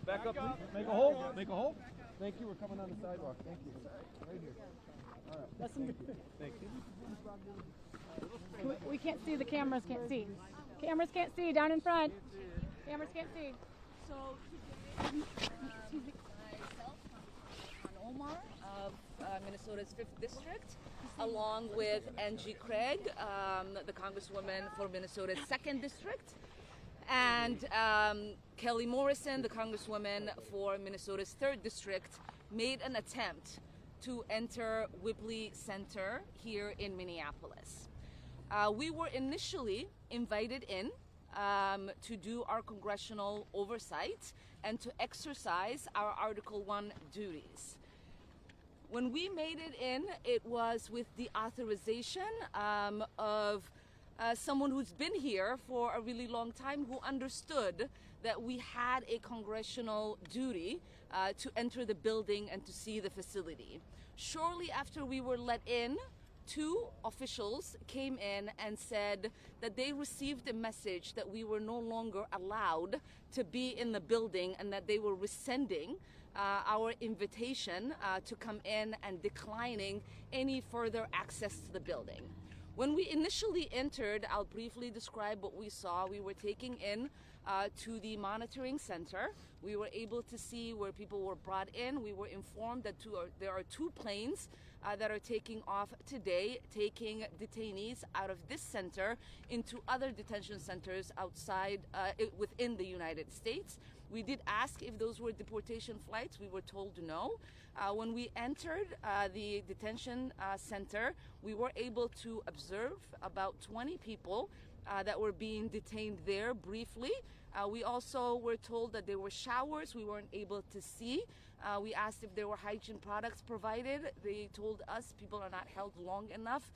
Back up, please. Make a hole. Make a hole. Thank you. We're coming on the sidewalk. Thank you. Right here. All right. Thank you. We can't see. The cameras can't see. Cameras can't see. Down in front. Cameras can't see. So myself, Omar of Minnesota's 5th District, along with Angie Craig, the Congresswoman for Minnesota's 2nd District, and Kelly Morrison, the Congresswoman for Minnesota's 3rd District, made an attempt to enter Whibley Center here in Minneapolis. We were initially invited in to do our congressional oversight and to exercise our Article 1 duties. When we made it in, it was with the authorization of someone who's been here for a really long time, who understood that we had a congressional duty to enter the building and to see the facility. Shortly after we were let in, 2 officials came in and said that they received a message that we were no longer allowed to be in the building and that they were rescinding our invitation to come in and declining any further access to the building. When we initially entered, I'll briefly describe what we saw. We were taken in to the monitoring center. We were able to see where people were brought in. We were informed that there are 2 planes that are taking off today, taking detainees out of this center into other detention centers outside, within the United States. We did ask if those were deportation flights. We were told no. When we entered the detention center, we were able to observe about 20 people that were being detained there briefly. We also were told that there were showers we weren't able to see. We asked if there were hygiene products provided. They told us people are not held long enough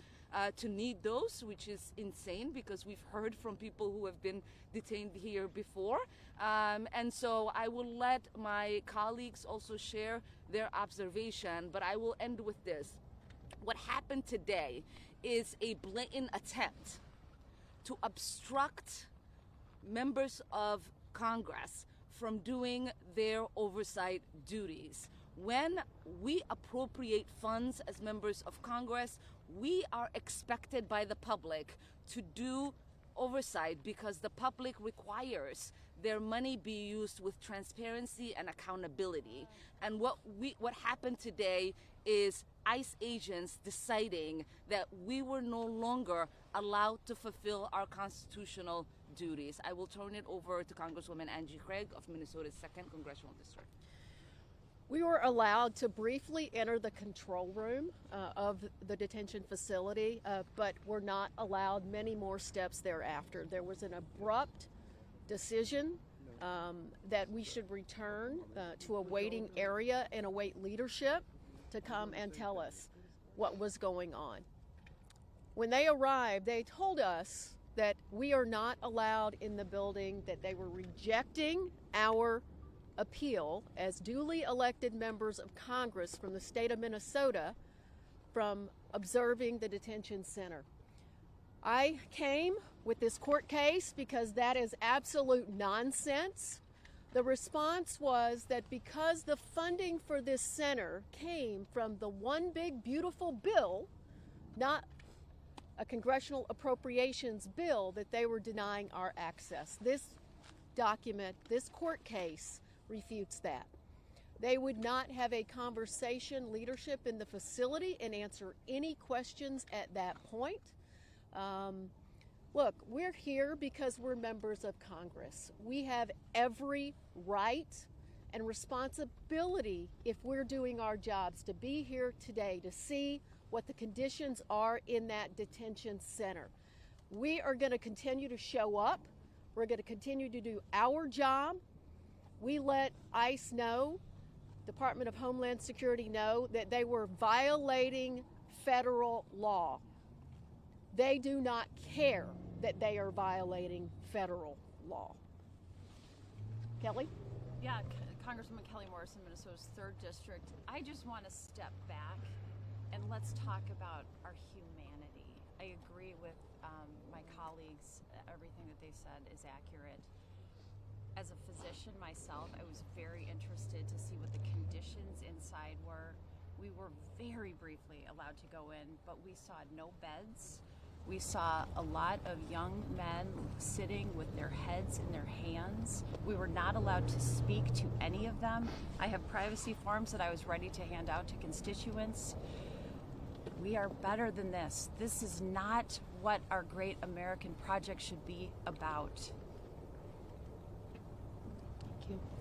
to need those, which is insane because we've heard from people who have been detained here before. And so I will let my colleagues also share their observation, but I will end with this. What happened today is a blatant attempt to obstruct members of Congress from doing their oversight duties. When we appropriate funds as members of Congress, we are expected by the public to do oversight because the public requires their money be used with transparency and accountability. And what happened today is ICE agents deciding that we were no longer allowed to fulfill our constitutional duties. I will turn it over to Congresswoman Angie Craig of Minnesota's 2nd Congressional District. We were allowed to briefly enter the control room of the detention facility, but were not allowed many more steps thereafter. There was an abrupt decision that we should return to a waiting area and await leadership to come and tell us what was going on. When they arrived, they told us that we are not allowed in the building, that they were rejecting our appeal as duly elected members of Congress from the state of Minnesota from observing the detention center. I came with this court case because that is absolute nonsense. The response was that because the funding for this center came from the one big beautiful bill, not a congressional appropriations bill, that they were denying our access. This document, this court case, refutes that. They would not have a conversation, leadership in the facility, and answer any questions at that point. Look, we're here because we're members of Congress. We have every right and responsibility, if we're doing our jobs, to be here today to see what the conditions are in that detention center. We are going to continue to show up. We're going to continue to do our job. We let ICE know, Department of Homeland Security know, that they were violating federal law. They do not care that they are violating federal law. Kelly? Yeah, Congresswoman Kelly Morrison, Minnesota's 3rd District. I just want to step back and let's talk about our humanity. I agree with my colleagues. Everything that they said is accurate. As a physician, position myself. I was very interested to see what the conditions inside were. We were very briefly allowed to go in, but we saw no beds. We saw a lot of young men sitting with their heads in their hands. We were not allowed to speak to any of them. I have privacy forms that I was ready to hand out to constituents. We are better than this. This is not what our great American project should be about.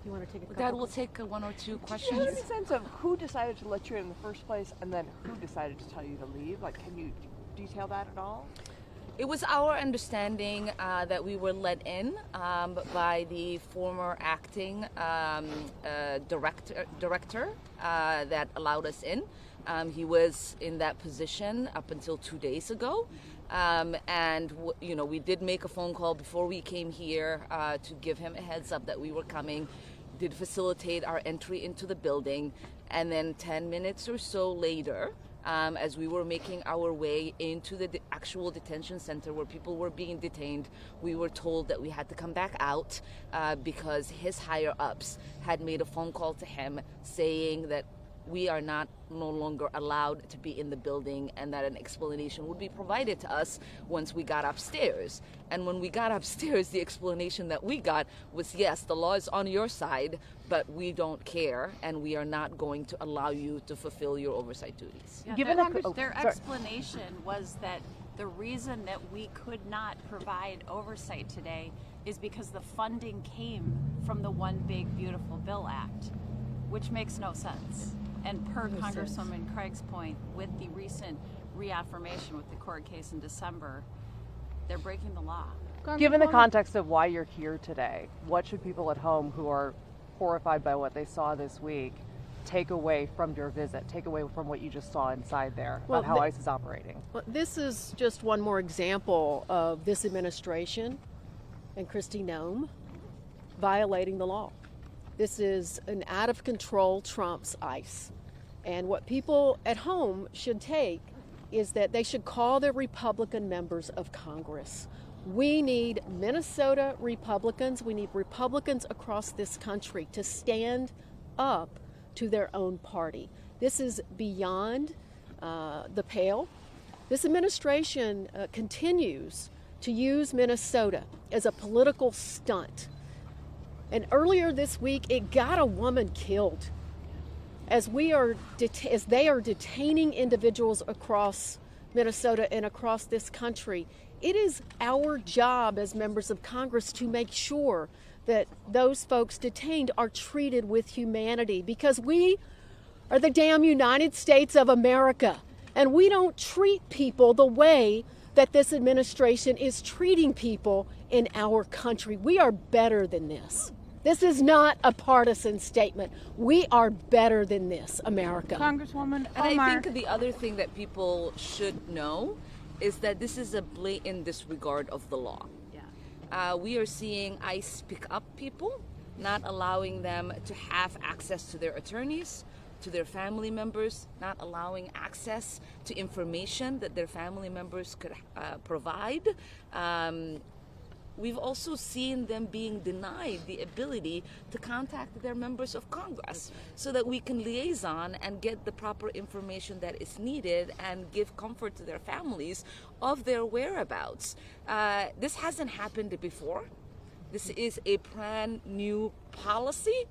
You want to take a couple? Dad, we'll take one or two Do you questions. have any sense of who decided to let you in the first place and then who decided to tell you to leave? Like, can you detail that at all? It was our understanding that we were let in by the former acting director that allowed us in. He was in that position up until 2 days ago. We did make a phone call before we came here to give him a heads up that we were coming, did facilitate our entry into the building, and then 10 minutes or so later, as we were making our way into the actual detention center where people were being detained, we were told that we had to come back out because his higher ups had made a phone call to him saying that we are no longer allowed to be in the building and that an explanation would be provided to us once we got upstairs. And when we got upstairs, the explanation that we got was, yes, the law is on your side, but we don't care and we are not going to allow you to fulfill your oversight duties. Yeah, Given their sorry. explanation was that the reason that we could not provide oversight today is because the funding came from the One Big Beautiful Bill Act, which makes no sense. And per Congresswoman Craig's point, with the recent reaffirmation with the court case in December, they're breaking the law. Given the context of why you're here today, what should people at home who are horrified by what they saw this week take away from your visit, take away from what you just saw inside there about how ICE is operating? Well, this is just one more example of this administration and Kristi Noem violating the law. This is an out-of-control Trump's ICE. And what people at home should take is that they should call their Republican members of Congress. We need Minnesota Republicans, we need Republicans across this country to stand up to their own party. This is beyond the pale. This administration continues to use Minnesota as a political stunt. And earlier this week, it got a woman killed as they are detaining individuals across Minnesota and across this country. It is our job as members of Congress to make sure that those folks detained are treated with humanity, because we are the damn United States of America, and we don't treat people the way that this administration is treating people in our country. We are better than this. This is not a partisan statement. We are better than this, America. Congresswoman And Omar. I think the other thing that people should know is that this is a blatant disregard of the law. Yeah. We are seeing ICE pick up people, not allowing them to have access to their attorneys, to their family members, not allowing access to information that their family members could provide. We've also seen them being denied the ability to contact their members of Congress so that we can liaison and get the proper information that is needed and give comfort to their families of their whereabouts. This hasn't happened before. This is a brand new policy.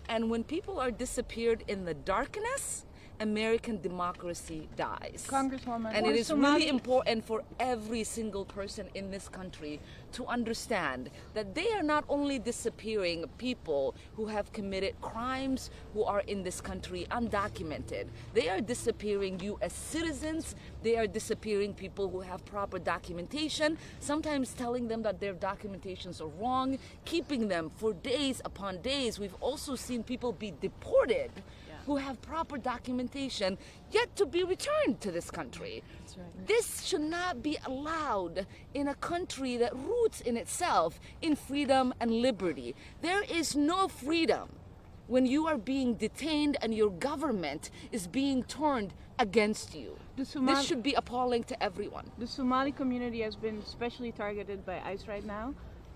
And when people are disappeared in the darkness, American democracy dies. Congresswoman. And it is really important for every single person in this country to understand that they are not only disappearing people who have committed crimes, who are in this country undocumented. They are disappearing U.S. citizens. They are disappearing people who have proper documentation, sometimes telling them that their documentations are wrong, keeping them for days upon days. We've also seen people be deported who have proper documentation yet to be returned to this country. That's right. This should not be allowed in a country that roots in itself in freedom and liberty. There is no freedom when you are being detained and your government is being turned against you. This should be appalling to everyone. The Somali community has been especially targeted by ICE right now.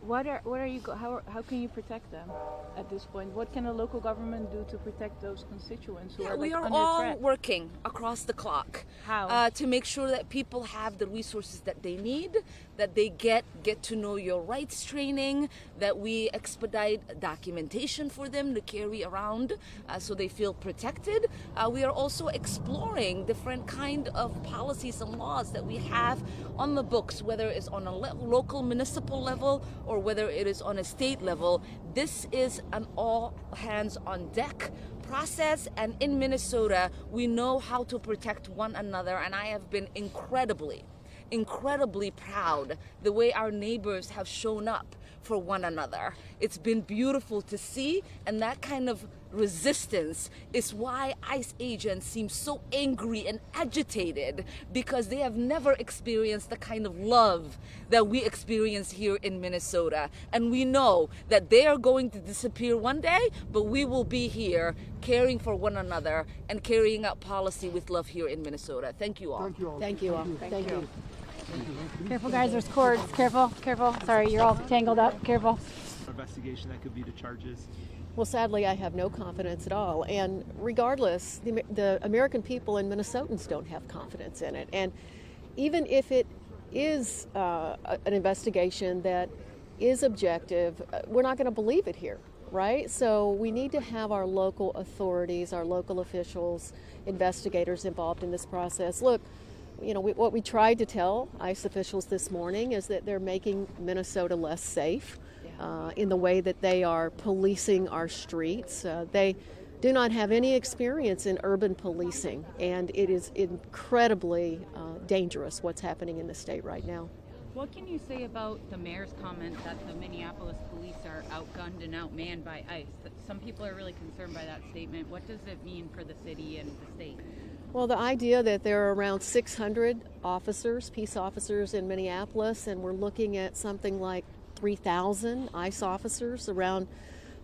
How can you protect them at this point? What can a local government do to protect those constituents who are we are under all threat? working across the clock. How? To make sure that people have the resources that they need, that they get to know your rights training, that we expedite documentation for them to carry around so they feel protected. We are also exploring different kind of policies and laws that we have on the books, whether it's on a local municipal level or whether it is on a state level. This is an all hands on deck process, and in Minnesota we know how to protect one another, and I have been incredibly proud the way our neighbors have shown up for one another. It's been beautiful to see, and that kind of resistance is why ICE agents seem so angry and agitated, because they have never experienced the kind of love that we experience here in Minnesota. And we know that they are going to disappear one day, but we will be here caring for one another and carrying out policy with love here in Minnesota. Thank you all. Thank you all. Thank you all. Thank you. Careful, guys. There's cords. Careful. Sorry, you're all tangled up. Careful. Investigation that could be to charges. Well, sadly, I have no confidence at all. And regardless, the American people and Minnesotans don't have confidence in it. And even if it is an investigation that is objective, we're not going to believe it here, right? So we need to have our local authorities, our local officials, investigators involved in this process. Look, you know, what we tried to tell ICE officials this morning is that they're making Minnesota less safe. In the way that they are policing our streets. They do not have any experience in urban policing, and it is incredibly dangerous what's happening in the state right now. What can you say about the mayor's comment that the Minneapolis police are outgunned and outmanned by ICE? Some people are really concerned by that statement. What does it mean for the city and the state? Well, the idea that there are around 600 officers, peace officers in Minneapolis, and we're looking at something like 3,000 ICE officers around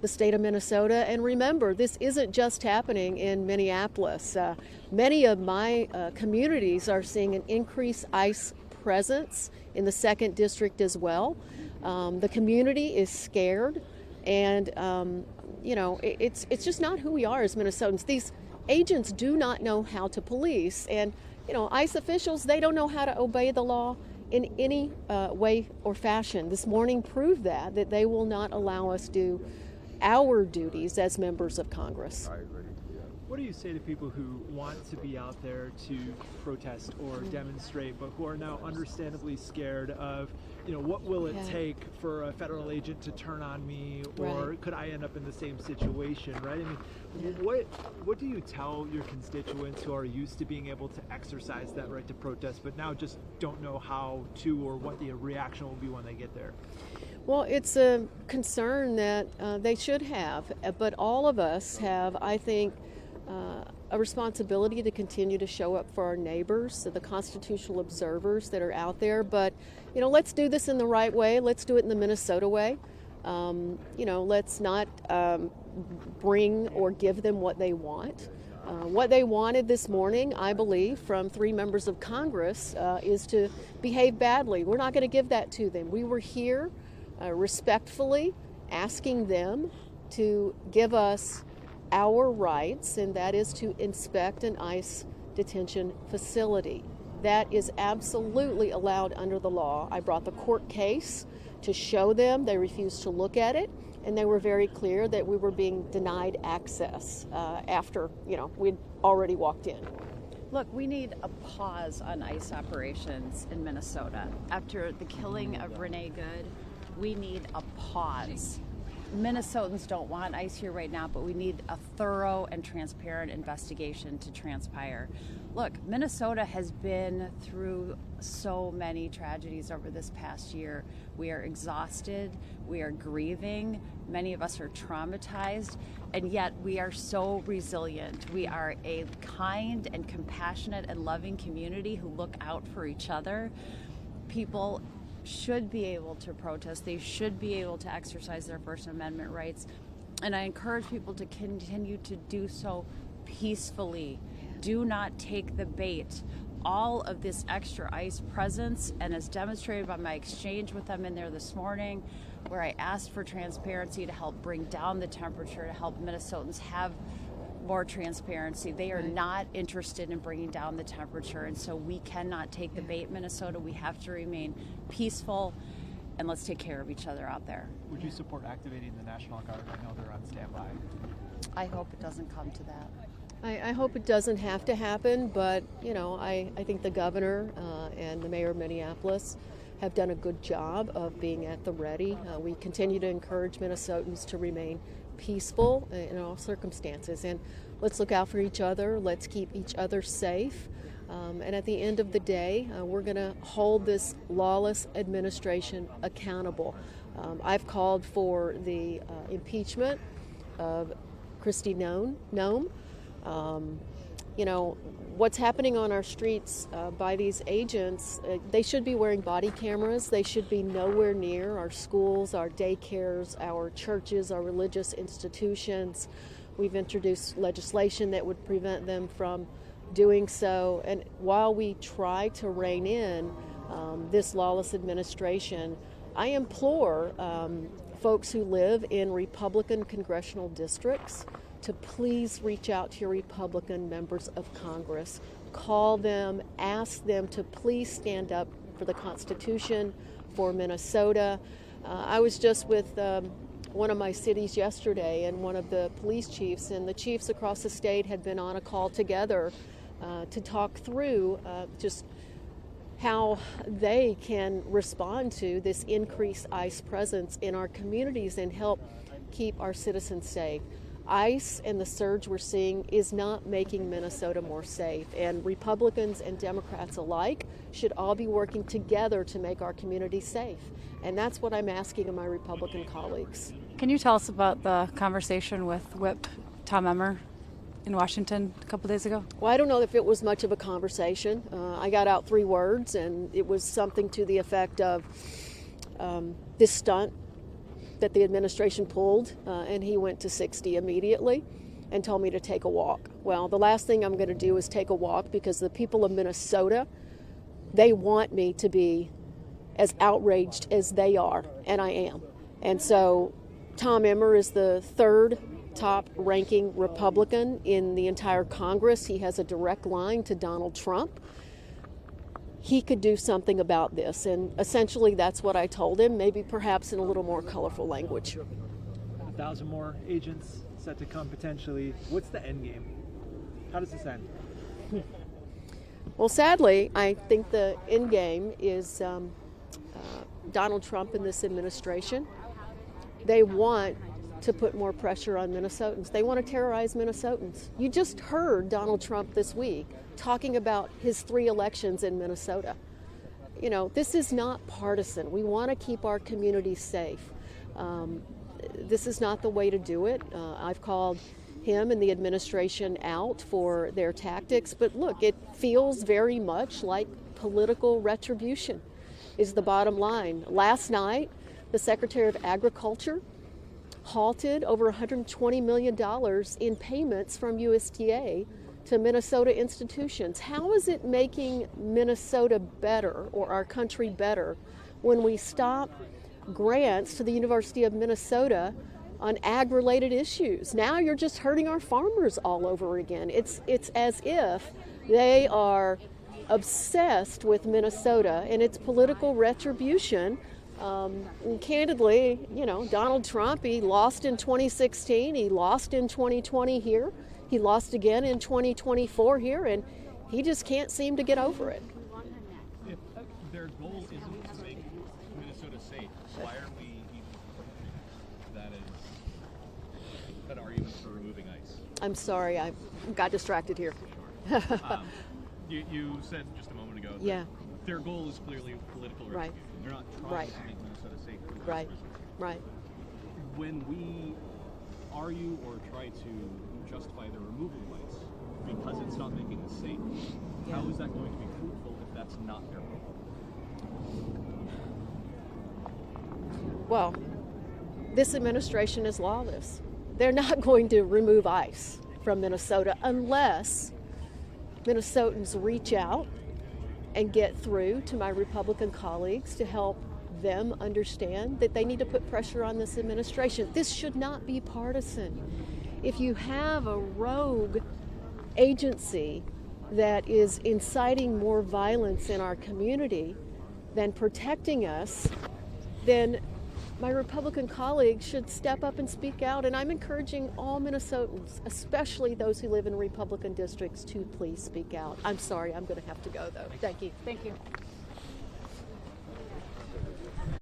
the state of Minnesota. And remember, this isn't just happening in Minneapolis. Many of my communities are seeing an increased ICE presence in the 2nd District as well. The community is scared, and you know, it's just not who we are as Minnesotans. These agents do not know how to police, and you know, ICE officials, they don't know how to obey the law in any way or fashion. This morning proved that they will not allow us do our duties as members of Congress. What do you say to people who want to be out there to protest or demonstrate, but who are now understandably scared of, you know, what will it take for a federal agent to turn on me, or could I end up in the same situation, right? I mean, what do you tell your constituents who are used to being able to exercise that right to protest, but now just don't know how to, or what the reaction will be when they get there? Well, it's a concern that they should have, but all of us have, I think, a responsibility to continue to show up for our neighbors, the constitutional observers that are out there. But, you know, let's do this in the right way. Let's do it in the Minnesota way. You know, let's not bring or give them what they want. What they wanted this morning, I believe, from 3 members of Congress is to behave badly. We're not going to give that to them. We were here respectfully asking them to give us our rights, and that is to inspect an ICE detention facility. That is absolutely allowed under the law. I brought the court case to show them. They refused to look at it, and they were very clear that we were being denied access after, you know, we'd already walked in. Look, we need a pause on ICE operations in Minnesota. After the killing of Renee Good, we need a pause. Minnesotans don't want ICE here right now, but we need a thorough and transparent investigation to transpire. Look, Minnesota has been through so many tragedies over this past year. We are exhausted, we are grieving, many of us are traumatized, and yet we are so resilient. We are a kind and compassionate and loving community who look out for each other. People should be able to protest. They should be able to exercise their First Amendment rights. And I encourage people to continue to do so peacefully. Do not take the bait. All of this extra ICE presence, and as demonstrated by my exchange with them in there this morning, where I asked for transparency to help bring down the temperature, to help Minnesotans have more transparency. They are not interested in bringing down the temperature, and so we cannot take the bait, Minnesota. We have to remain peaceful, and let's take care of each other out there. Would you support activating the National Guard? I know they're on standby. I hope it doesn't come to that. I hope it doesn't have to happen, but I think the governor and the mayor of Minneapolis have done a good job of being at the ready. We continue to encourage Minnesotans to remain peaceful in all circumstances, and let's look out for each other. Let's keep each other safe. And at the end of the day, we're going to hold this lawless administration accountable. I've called for the impeachment of Kristi Noem. What's happening on our streets by these agents, they should be wearing body cameras. They should be nowhere near our schools, our daycares, our churches, our religious institutions. We've introduced legislation that would prevent them from doing so. And while we try to rein in this lawless administration, I implore folks who live in Republican congressional districts to please reach out to your Republican members of Congress. Call them, ask them to please stand up for the Constitution, for Minnesota. I was just with one of my cities yesterday and one of the police chiefs, and the chiefs across the state had been on a call together to talk through just how they can respond to this increased ICE presence in our communities and help keep our citizens safe. ICE and the surge we're seeing is not making Minnesota more safe, and Republicans and Democrats alike should all be working together to make our community safe. And that's what I'm asking of my Republican colleagues. Can you tell us about the conversation with Whip Tom Emmer in Washington a couple days ago? Well, I don't know if it was much of a conversation. I got out 3 words, and it was something to the effect of this stunt that the administration pulled, and he went to 60 immediately and told me to take a walk. Well, the last thing I'm going to do is take a walk, because the people of Minnesota, they want me to be as outraged as they are, and I am. And so Tom Emmer is the 3rd top-ranking Republican in the entire Congress. He has a direct line to Donald Trump. He could do something about this, and essentially that's what I told him, maybe perhaps in a little more colorful language. 1,000 more agents set to come potentially. What's the end game? How does this end? Well, sadly, I think the end game is Donald Trump and this administration. They want to put more pressure on Minnesotans. They want to terrorize Minnesotans. You just heard Donald Trump this week talking about his 3 elections in Minnesota. This is not partisan. We want to keep our communities safe. This is not the way to do it. I've called him and the administration out for their tactics, but look, it feels very much like political retribution is the bottom line. Last night, the Secretary of Agriculture halted over $120 million in payments from USDA to Minnesota institutions. How is it making Minnesota better, or our country better, when we stop grants to the University of Minnesota on ag-related issues? Now you're just hurting our farmers all over again. It's as if they are obsessed with Minnesota and its political retribution. And candidly, Donald Trump, he lost in 2016, he lost in 2020 here, he lost again in 2024 here, and he just can't seem to get over it. If their goal isn't to make Minnesota safe, why are we even that is an argument for removing ICE? I'm sorry, I got distracted here. You said just a moment ago that their goal is clearly political retribution. They're not trying to make Minnesota safe. Right. When we argue or try to justify the removal of ICE because it's not making us safe, how is that going to be fruitful if that's not their goal? Well, this administration is lawless. They're not going to remove ICE from Minnesota unless Minnesotans reach out and get through to my Republican colleagues to help them understand that they need to put pressure on this administration. This should not be partisan. If you have a rogue agency that is inciting more violence in our community than protecting us, then my Republican colleagues should step up and speak out. And I'm encouraging all Minnesotans, especially those who live in Republican districts, to please speak out. I'm sorry, I'm going to have to go though. Thank you. Thank you.